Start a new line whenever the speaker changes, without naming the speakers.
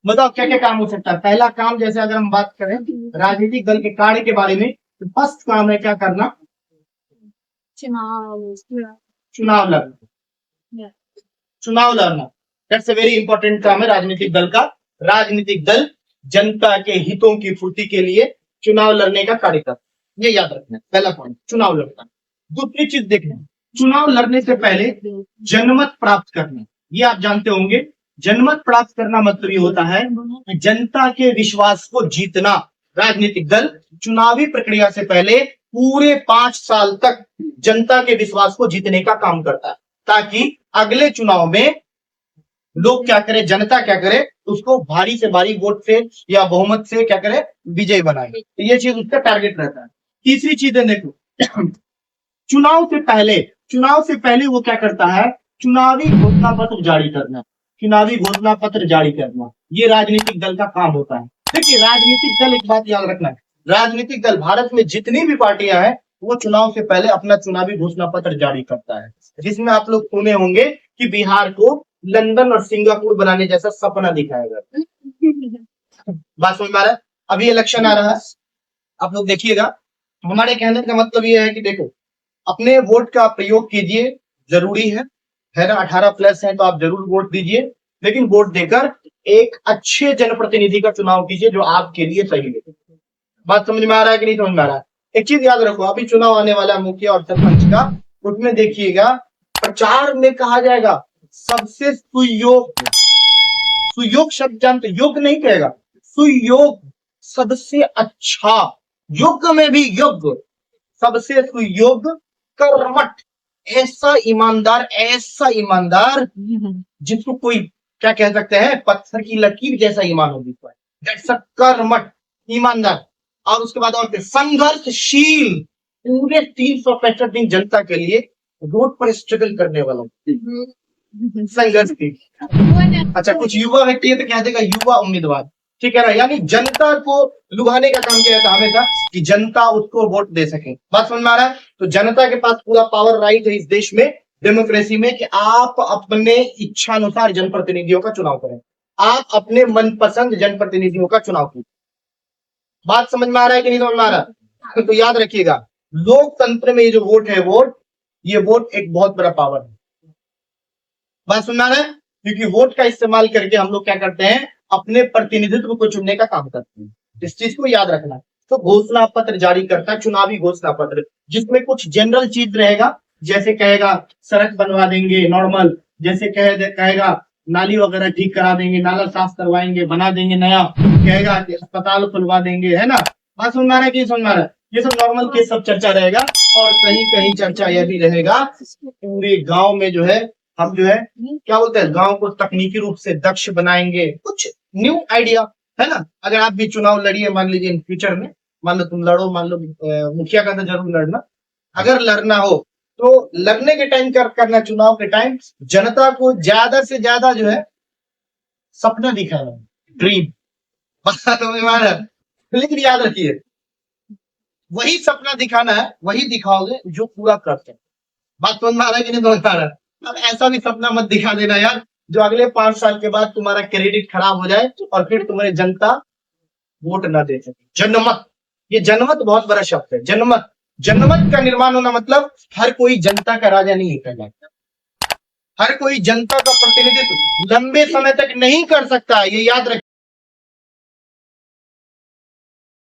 बताओ क्या क्या काम हो सकता है। पहला काम, जैसे अगर हम बात करें राजनीतिक दल के कार्य के बारे में, तो फर्स्ट काम है क्या करना? चुनाव लड़ना। चुनाव लड़ना दैट्स अ वेरी इंपॉर्टेंट काम है राजनीतिक दल का। राजनीतिक दल जनता के हितों की पूर्ति के लिए चुनाव लड़ने का कार्य करता है, ये याद रखना है। पहला पॉइंट चुनाव लड़ना। दूसरी चीज देखना, चुनाव लड़ने से पहले जनमत प्राप्त करना। ये आप जानते होंगे, जनमत प्राप्त करना मतलब ये होता है कि जनता के विश्वास को जीतना। राजनीतिक दल चुनावी प्रक्रिया से पहले पूरे 5 साल तक जनता के विश्वास को जीतने का काम करता है, ताकि अगले चुनाव में लोग क्या करें, जनता क्या करे, उसको भारी से भारी वोट से या बहुमत से क्या करे, विजय बनाए। तो ये चीज उसका टारगेट रहता है। तीसरी चीज है देखो, चुनाव से पहले वो क्या करता है, चुनावी घोषणा पत्र जारी करना। चुनावी घोषणा पत्र जारी करना ये राजनीतिक दल का काम होता है। देखिए राजनीतिक दल, एक बात याद रखना है, राजनीतिक दल भारत में जितनी भी पार्टियां हैं वो चुनाव से पहले अपना चुनावी घोषणा पत्र जारी करता है, जिसमें आप लोग सुने होंगे कि बिहार को लंदन और सिंगापुर बनाने जैसा सपना दिखाया गया। बात समझ में आ रहा है? अभी इलेक्शन आ रहा है, आप लोग देखिएगा। हमारे कहने का मतलब ये है कि देखो, अपने वोट का प्रयोग कीजिए, जरूरी है ना। 18+ है तो आप जरूर वोट दीजिए, लेकिन वोट देकर एक अच्छे जनप्रतिनिधि का चुनाव कीजिए जो आपके लिए सही है। बात समझ में आ रहा है कि नहीं समझ में आ रहा है? एक चीज याद रखो, अभी चुनाव आने वाला मुखिया और सरपंच का, उसमें देखिएगा प्रचार में कहा जाएगा सबसे सुयोग। सुयोग शब्द जानते, योग नहीं कहेगा, सुयोग, सबसे अच्छा, युग में भी युग, सबसे सुयोग, कर्मठ, ऐसा ईमानदार जिसको कोई क्या कह सकते हैं, पत्थर की लकीर जैसा ईमान होगी, कर्मठ, ईमानदार। और उसके बाद और संघर्षशील, पूरे 365 दिन जनता के लिए रोड पर स्ट्रगल करने वाला, संघर्ष की। अच्छा, कुछ युवा व्यक्ति है तो कह देगा युवा उम्मीदवार, ठीक है ना। यानी जनता को लुभाने का काम किया था हमेशा कि जनता उसको वोट दे सके। बात समझ में आ रहा है? तो जनता के पास पूरा पावर राइट है इस देश में, डेमोक्रेसी में, कि आप अपने इच्छानुसार जनप्रतिनिधियों का चुनाव करें, आप अपने मनपसंद जनप्रतिनिधियों का चुनाव कीजिए। बात समझ में आ रहा है कि नहीं समझ में आ रहा? तो याद रखिएगा, लोकतंत्र में ये जो वोट है, ये वोट एक बहुत बड़ा पावर है। बात सुनना है, क्योंकि वोट का इस्तेमाल करके हम लोग क्या करते हैं, अपने प्रतिनिधित्व को चुनने का काम करते हैं। इस चीज को याद रखना। तो घोषणा पत्र जारी करता है, चुनावी घोषणा पत्र, जिसमें कुछ जनरल चीज रहेगा, जैसे कहेगा सड़क बनवा देंगे नॉर्मल, जैसे कहेगा नाली वगैरह ठीक करा देंगे, नाला साफ करवाएंगे, बना देंगे नया, कहेगा कि अस्पताल खुलवा देंगे, है ना। बात समझ में आ रहा है कि समझ में आ रहा है? ये सब नॉर्मल केस सब चर्चा रहेगा। और कहीं कहीं चर्चा यह भी रहेगा, पूरे गांव में जो है हम जो है क्या बोलते हैं, गांव को तकनीकी रूप से दक्ष बनाएंगे, कुछ न्यू आइडिया, है ना। अगर आप भी चुनाव लड़िए, मान लीजिए इन फ्यूचर में, मान लो तुम लड़ो, मान लो मुखिया का तो जरूर लड़ना, अगर लड़ना हो तो लड़ने के टाइम क्या करना, चुनाव के टाइम जनता को ज्यादा से ज्यादा जो है सपना दिखाना, ड्रीम। लेकिन याद रखिए, वही सपना दिखाना है, वही दिखाओगे जो पूरा करते हैं। बात समझ में आ रहा है कि नहीं समझ में आ रहा है? अब ऐसा भी सपना मत दिखा देना यार, जो अगले 5 साल के बाद तुम्हारा क्रेडिट खराब हो जाए और फिर तुम्हारी जनता वोट ना दे सके। जनमत, ये जनमत बहुत बड़ा शब्द है। जनमत, जनमत का निर्माण होना मतलब हर कोई जनता का राजा नहीं है, हर कोई जनता का प्रतिनिधित्व लंबे समय तक नहीं कर सकता, ये याद रखिए।